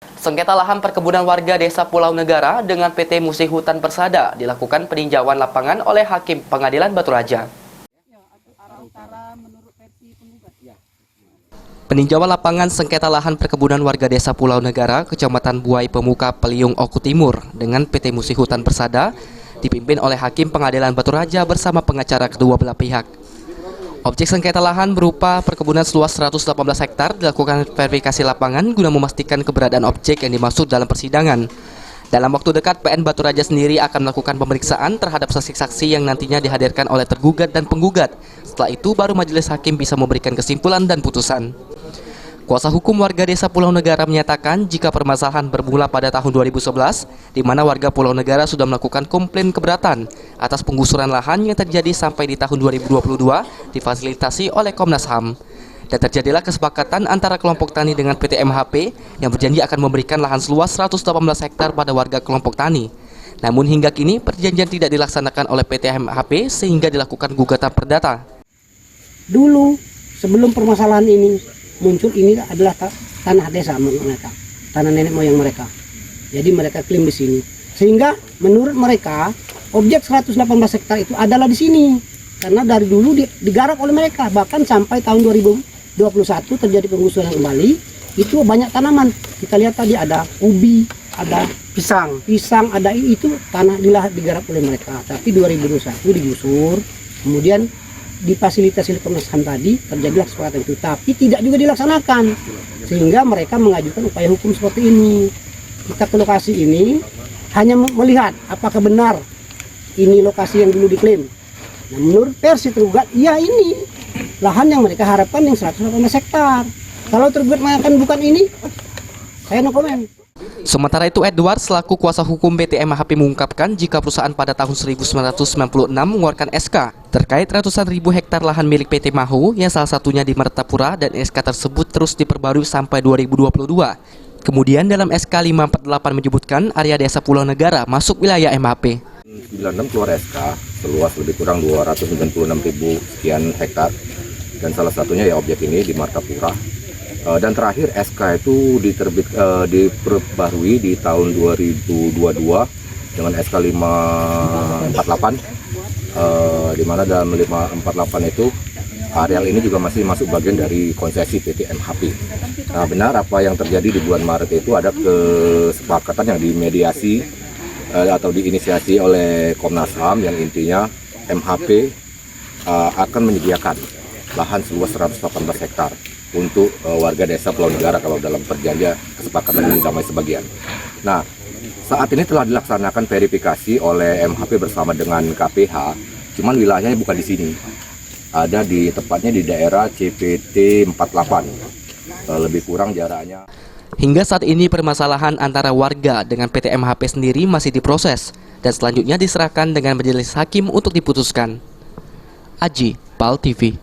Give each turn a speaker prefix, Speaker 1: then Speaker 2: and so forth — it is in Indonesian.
Speaker 1: Sengketa lahan perkebunan warga Desa Pulau Negara dengan PT Musi Hutan Persada dilakukan peninjauan lapangan oleh Hakim Pengadilan Baturaja. Peninjauan lapangan sengketa lahan perkebunan warga Desa Pulau Negara, Kecamatan Buai Pemuka, Peliung, Oku Timur dengan PT Musi Hutan Persada dipimpin oleh Hakim Pengadilan Baturaja bersama pengacara kedua belah pihak. Objek sengketa lahan berupa perkebunan seluas 118 hektar dilakukan verifikasi lapangan guna memastikan keberadaan objek yang dimaksud dalam persidangan. Dalam waktu dekat, PN Baturaja sendiri akan melakukan pemeriksaan terhadap saksi-saksi yang nantinya dihadirkan oleh tergugat dan penggugat. Setelah itu, baru majelis hakim bisa memberikan kesimpulan dan putusan. Kuasa hukum warga Desa Pulau Negara menyatakan jika permasalahan bermula pada tahun 2011, di mana warga Pulau Negara sudah melakukan komplain keberatan atas penggusuran lahan yang terjadi sampai di tahun 2022 difasilitasi oleh Komnas HAM. Dan terjadilah kesepakatan antara kelompok tani dengan PT MHP yang berjanji akan memberikan lahan seluas 118 hektar pada warga kelompok tani. Namun hingga kini perjanjian tidak dilaksanakan oleh PT MHP sehingga dilakukan gugatan perdata.
Speaker 2: Dulu sebelum permasalahan ini muncul, ini adalah tanah desa mereka, tanah nenek moyang mereka. Jadi mereka klaim di sini. Sehingga menurut mereka objek 118 hektar itu adalah di sini. Karena dari dulu digarap oleh mereka, bahkan sampai tahun 2021 terjadi penggusuran kembali. Itu banyak tanaman. Kita lihat tadi ada ubi, ada pisang ada itu tanah digarap oleh mereka. Tapi 2021 digusur, kemudian difasilitasi oleh Komnas HAM tadi terjadilah kesepakatan itu, tapi tidak juga dilaksanakan, sehingga mereka mengajukan upaya hukum seperti ini. Kita ke lokasi ini hanya melihat apakah benar ini lokasi yang dulu diklaim. Nah, menurut versi tergugat, ya ini lahan yang mereka harapkan yang 118 hektar. Kalau tergugat mengatakan bukan ini, saya no comment.
Speaker 1: Sementara itu, Edward selaku kuasa hukum PT MHP mengungkapkan jika perusahaan pada tahun 1996 mengeluarkan SK terkait ratusan ribu hektar lahan milik PT Mahu yang salah satunya di Mertapura, dan SK tersebut terus diperbarui sampai 2022. Kemudian dalam SK 548 menyebutkan area Desa Pulau Negara masuk wilayah MHP.
Speaker 3: 96 keluar SK seluas lebih kurang 296.000 sekian hektar, dan salah satunya ya objek ini di Martapura. Dan terakhir SK itu diperbarui di tahun 2022 dengan SK 548, di mana dalam 548 itu areal ini juga masih masuk bagian dari konsesi PT MHP. Nah, benar apa yang terjadi di bulan Maret itu ada kesepakatan yang dimediasi atau diinisiasi oleh Komnas HAM yang intinya MHP akan menyediakan lahan seluas 118 hektar untuk warga Desa Pulau Negara kalau dalam perjanjian kesepakatan yang damai sebagian. Nah, saat ini telah dilaksanakan verifikasi oleh MHP bersama dengan KPH, cuman wilayahnya bukan di sini. Ada di tepatnya di daerah CPT 48, lebih kurang jaraknya.
Speaker 1: Hingga saat ini permasalahan antara warga dengan PT MHP sendiri masih diproses dan selanjutnya diserahkan dengan majelis hakim untuk diputuskan. Aji, PAL TV.